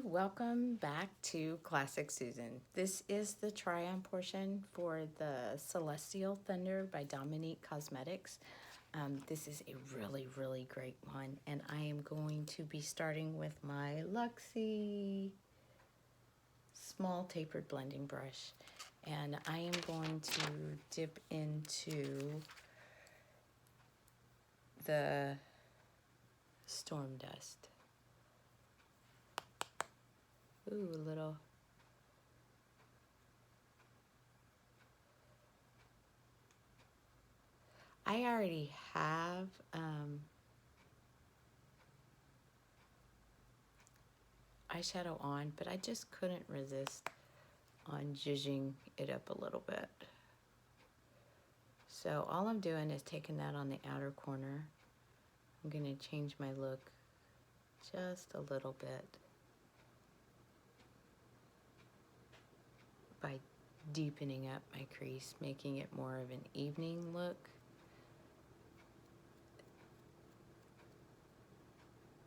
welcome back to Classic Susan. This is the Tryon portion for the Celestial Thunder by Dominique Cosmetics. This is a really great one, and I am going to be starting with my Luxie small tapered blending brush. And I am going to dip into the Storm Dust. Ooh, a little. I already have eyeshadow on, but I just couldn't resist on zhuzhing it up a little bit. So all I'm doing is taking that on the outer corner. I'm going to change my look just a little bit by deepening up my crease, making it more of an evening look.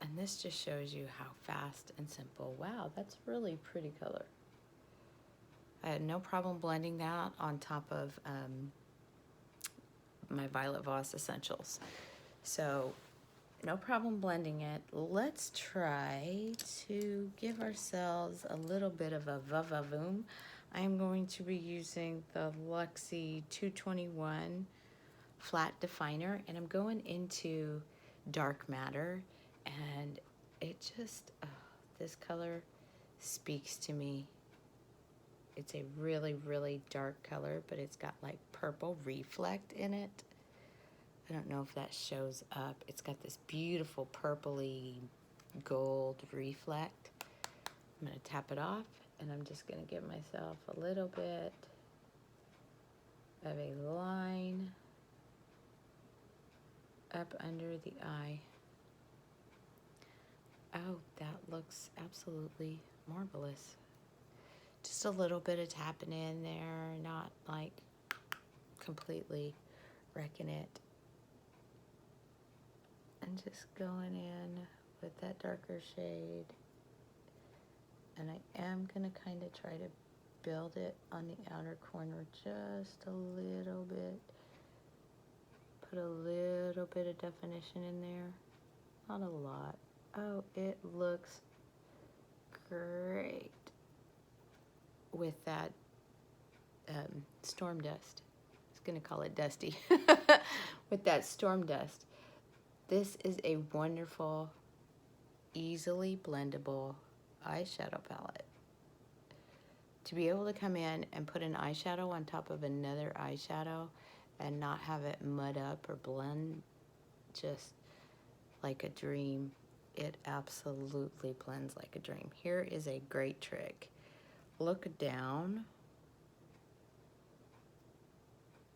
And this just shows you how fast and simple. Wow, that's really pretty color. I had no problem blending that on top of my Violet Voss Essentials. So no problem blending it. Let's try to give ourselves a little bit of a va-va-voom. I'm going to be using the Luxie 221 flat definer, and I'm going into dark matter, and it just, this color speaks to me. It's a really dark color, but it's got like purple reflect in it. I don't know if that shows up. It's got this beautiful purpley gold reflect. I'm going to tap it off, and I'm just going to give myself a little bit of a line up under the eye. Oh, that looks absolutely marvelous. Just a little bit of tapping in there, not like completely wrecking it. And just going in with that darker shade. And I am going to kind of try to build it on the outer corner just a little bit. Put a little bit of definition in there. Not a lot. Oh, it looks great with that storm dust. I was going to call it dusty. With that storm dust. This is a wonderful, easily blendable eyeshadow palette. To be able to come in and put an eyeshadow on top of another eyeshadow and not have it mud up or blend just like a dream. It absolutely blends like a dream. Here is a great trick. Look down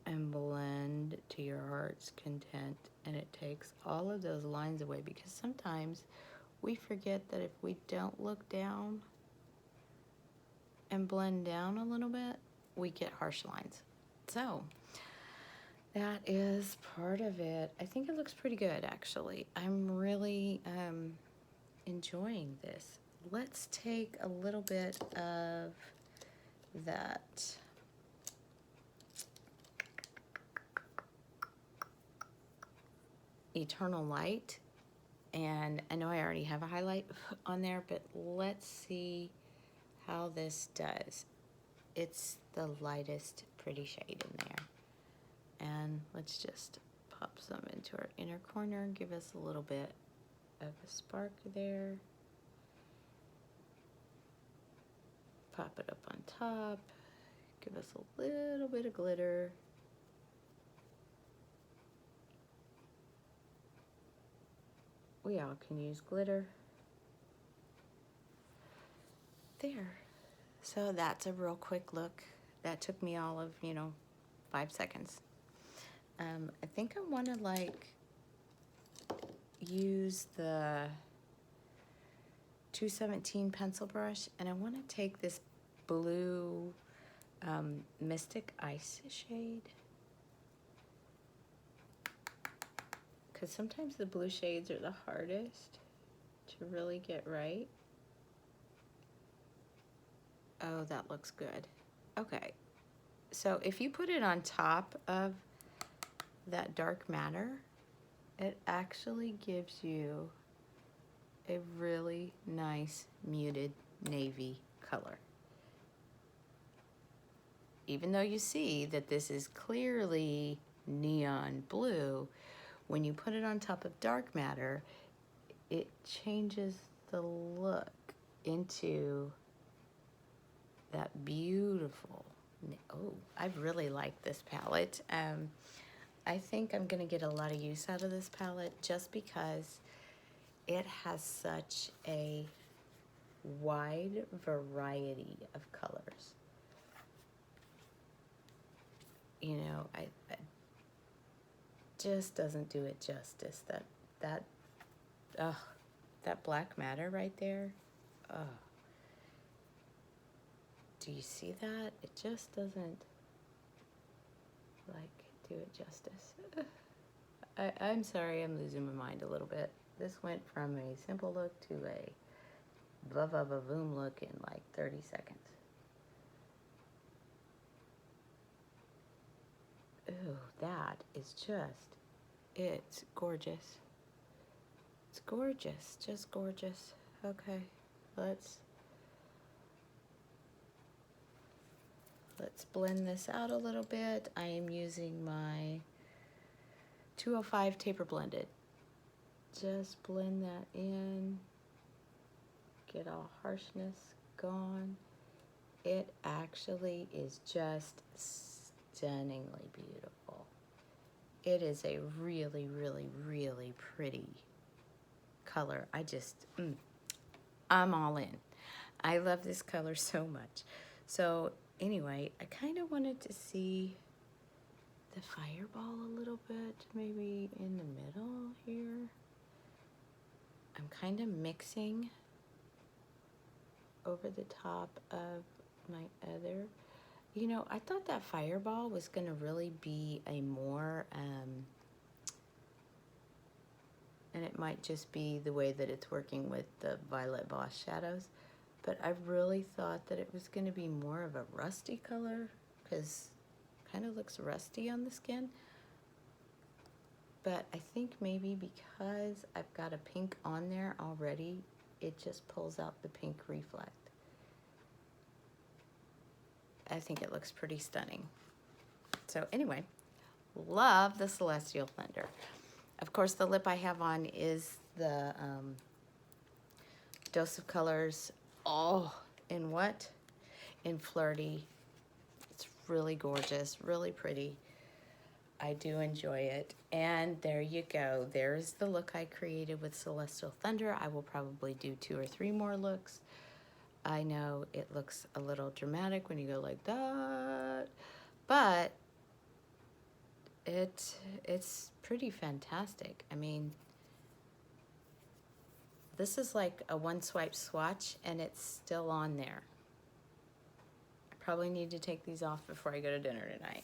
and blend to your heart's content, and it takes all of those lines away, because sometimes we forget that if we don't look down and blend down a little bit, we get harsh lines. So that is part of it. I think it looks pretty good, actually. I'm really enjoying this. Let's take a little bit of that Eternal Light, and I know I already have a highlight on there, but let's see how this does. It's the lightest pretty shade in there, and let's just pop some into our inner corner, give us a little bit of a spark there. Pop it up on top, give us a little bit of glitter. We all can use glitter. There. So that's a real quick look. That took me all of, 5 seconds. I think I want to like use the 217 pencil brush, and I want to take this blue Mystic Ice shade, because sometimes the blue shades are the hardest to really get right. Oh, that looks good. Okay, so if you put it on top of that dark matter, it actually gives you a really nice muted navy color. Even though you see that this is clearly neon blue, when you put it on top of dark matter, it changes the look into that beautiful, oh, I really like this palette. I think I'm gonna get a lot of use out of this palette just because it has such a wide variety of colors. You know, I just doesn't do it justice. That oh, that black matter right there. Oh, do you see that? It just doesn't like do it justice. I'm sorry, I'm losing my mind a little bit. This went from a simple look to a va-va-va-voom look in like 30 seconds. Ooh, that is just, it's gorgeous. It's gorgeous, just gorgeous. Okay, let's blend this out a little bit. I am using my 205 taper blended. Just blend that in, get all harshness gone. It actually is just stunningly beautiful. It is a really, really, really pretty color. I'm all in. I love this color so much. So anyway, I kind of wanted to see the fireball a little bit, maybe in the middle here. I'm kind of mixing over the top of my other. You know, I thought that fireball was going to really be a more, and it might just be the way that it's working with the Violet Boss shadows, but I really thought that it was going to be more of a rusty color because it kind of looks rusty on the skin. But I think maybe because I've got a pink on there already, it just pulls out the pink reflect. I think it looks pretty stunning. So anyway, love the Celestial Thunder. Of course, the lip I have on is the Dose of Colors. Oh, in what? In Flirty. It's really gorgeous, really pretty. I do enjoy it. And there you go. There's the look I created with Celestial Thunder. I will probably do 2 or 3 more looks. I know it looks a little dramatic when you go like that, but it's pretty fantastic. I mean, this is like a one swipe swatch and it's still on there. I probably need to take these off before I go to dinner tonight.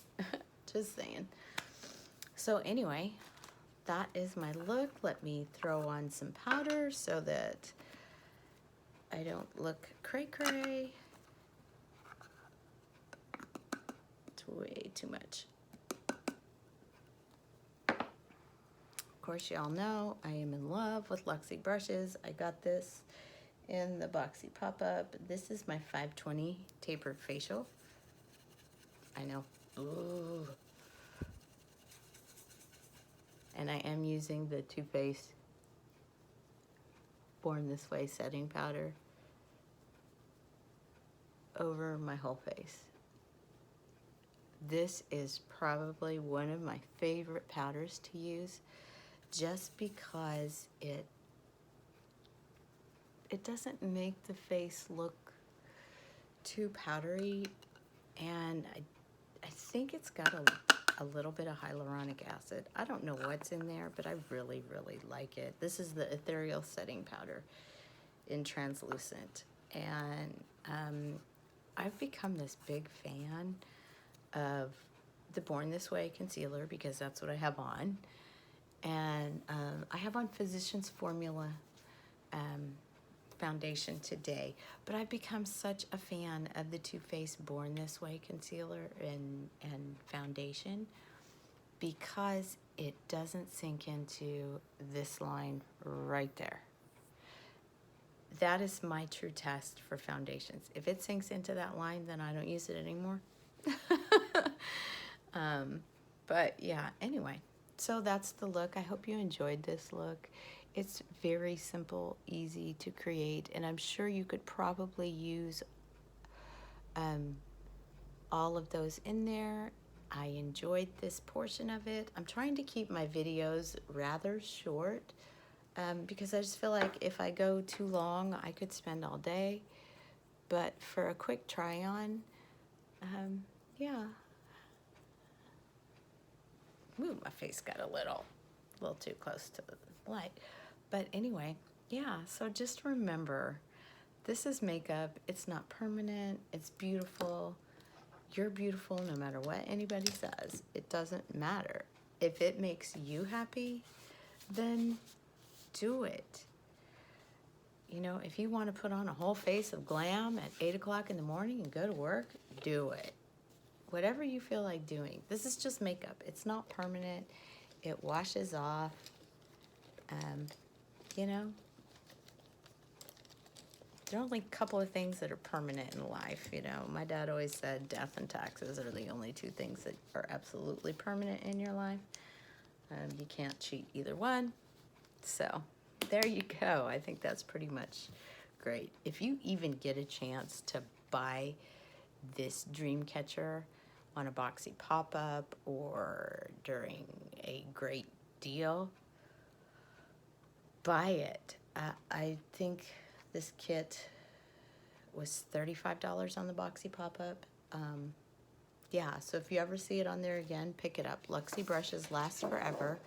Just saying. So anyway, that is my look. Let me throw on some powder so that I don't look cray-cray. It's way too much. Of course, y'all know I am in love with Luxie brushes. I got this in the Boxy Pop-Up. This is my 520 tapered facial. I know. Ooh. And I am using the Too Faced Born This Way setting powder over my whole face. This is probably one of my favorite powders to use just because it doesn't make the face look too powdery, and I think it's got a little bit of hyaluronic acid. I don't know what's in there, but I really, really like it. This is the Ethereal Setting Powder in Translucent, and I've become this big fan of the Born This Way concealer because that's what I have on. And I have on Physicians Formula foundation today, but I've become such a fan of the Too Faced Born This Way concealer and foundation because it doesn't sink into this line right there. That is my true test for foundations. If it sinks into that line, then I don't use it anymore. But yeah, anyway, so that's the look. I hope you enjoyed this look. It's very simple, easy to create, and I'm sure you could probably use all of those in there. I enjoyed this portion of it. I'm trying to keep my videos rather short because I just feel like if I go too long, I could spend all day. But for a quick try on, yeah. Ooh, my face got a little too close to the light. But anyway, yeah, so just remember, this is makeup. It's not permanent. It's beautiful. You're beautiful no matter what anybody says. It doesn't matter. If it makes you happy, then do it. You know, if you want to put on a whole face of glam at 8 o'clock in the morning and go to work, do it. Whatever you feel like doing. This is just makeup. It's not permanent. It washes off. You know, there are only a couple of things that are permanent in life. You know, my dad always said death and taxes are the only two things that are absolutely permanent in your life. You can't cheat either one. So there you go. I think that's pretty much great. If you even get a chance to buy this dream catcher on a Boxy pop-up or during a great deal, buy it. I think this kit was $35 on the Boxy pop-up. Yeah, so if you ever see it on there again, pick it up. Luxie brushes last forever.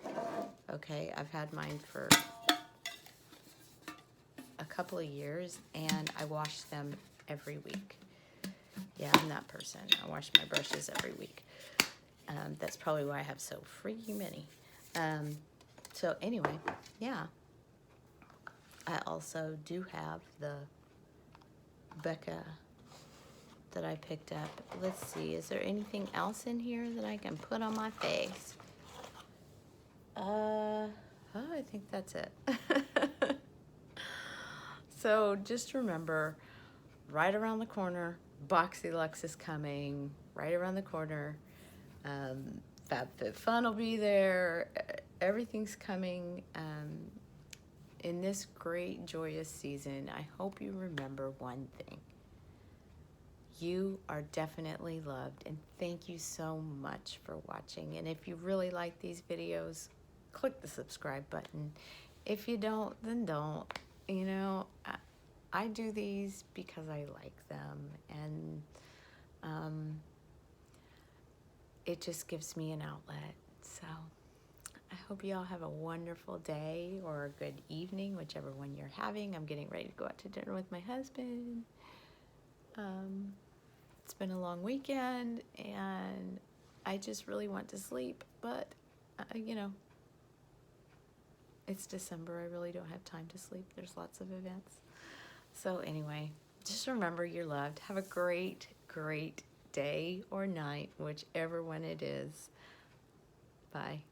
Okay, I've had mine for a couple of years, and I wash them every week. Yeah, I'm that person. I wash my brushes every week. That's probably why I have so freaking many. So anyway, yeah. I also do have the Becca that I picked up. Let's see, is there anything else in here that I can put on my face? Oh, I think that's it. So just remember, right around the corner, Boxy Luxe is coming. Right around the corner. FabFitFun will be there. Everything's coming. In this great, joyous season, I hope you remember one thing. You are definitely loved, and thank you so much for watching. And if you really like these videos, click the subscribe button. If you don't, then don't. You know, I do these because I like them, and it just gives me an outlet. So I hope you all have a wonderful day or a good evening, whichever one you're having. I'm getting ready to go out to dinner with my husband. It's been a long weekend, and I just really want to sleep, but, you know, it's December. I really don't have time to sleep. There's lots of events. So anyway, just remember you're loved. Have a great, great day or night, whichever one it is. Bye.